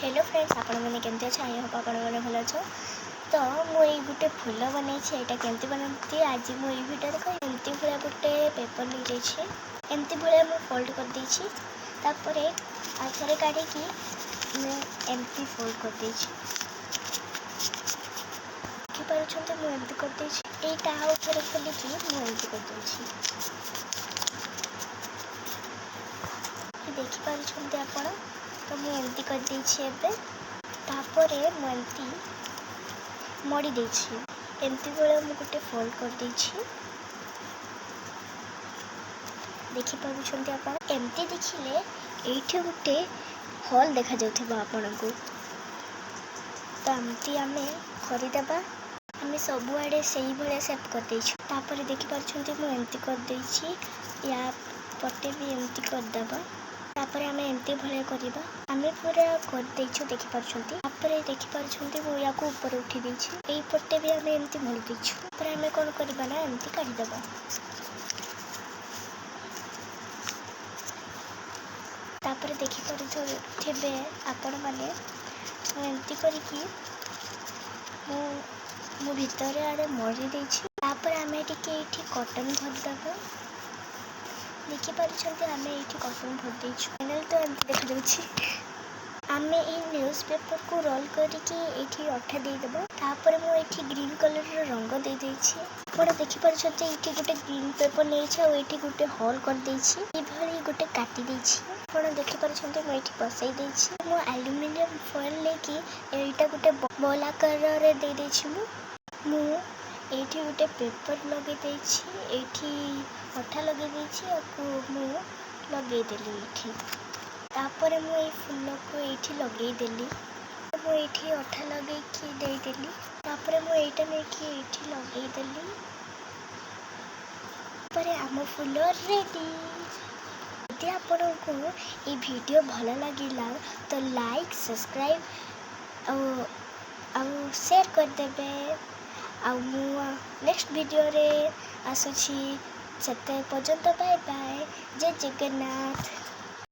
Hello friends आपण मैंने केमती अच्छे आई होप आपण मैंने भल अच्छो। तो मुझे गोटे फूल बनई यहाँ केमती बनाती आज मुझे भिडियो देख एमती भाया गोटे पेपर नहीं जाइए एमती भाया मुझे फोल्ड कर देछि तापर आखिर काढ़ी एमती फोल्ड कर देछि देखिपारे मुझे एमती कर देछि एटा ऊपर खोलिकी मुझे एमती कर देछि देखिपारे आपण तो मुझे एमती कर देछि एबे तापरे मुझे मड़ी देछि एमती बेले मुझे गोटे फोल्ड कर देछि देखिपारे आपण एमती देखिले एठी गोटे हॉल देखा जाउथबा आपनको तो एमती आमे करदेबा आमे सबु आड़े सही भाया सेट कर देछि तापरे देखिपारे मुझे एमती कर देछि या पटे भी एमती करदेबा तापर आमे एमती भाया करबा आमे पूरा कर देछु देखिपारे तापर देखिपारे मु या को ऊपर उठी देछि एई पटे भी आमे एमती मोड़ी देछु तापर आमे कोन करबा ना एमती काढी देबा तापर देखिपारे आपण माने एमती करिकी मु भितर आड़े मरी देछि तापर आमे टिके एठी कॉटन भर देबा देखिपारे आमे एठी कॉटन भर देछु फाइनल तो एमती देखा जाउछि आमे ई न्यूज़ पेपर को रोल करिकी एठी अठा दे देबा तापर मु एठी ग्रीन कलर रो रंग दे देछि आपण देखिपारे एठी गोटे ग्रीन पेपर नेछि आ एठी गोटे होल कर देछि ई भली गोटे काटी देछि आपण देखिपारे मु एठी बसाई देछि मु एल्युमिनियम फॉइल लेकी एटा गोटे बॉल आकार रे दे देछि मु एठी गोटे पेपर लगे देछि एठी अठा लगे देछि आकु मु लगे देली एठी तापर मु ए फूल को एठी लगे देली मु एठी अठा लगे की दे देली तापर मु एटा ने की एठी लगे देली तापर आम फूल रेडी यदि आपको ये वीडियो भल लगिला तो लाइक सब्सक्राइब और शेयर करदेवे नेक्स्ट वीडियो रे आसुची सेते पर्यंत बाय बाय जय जगन्नाथ।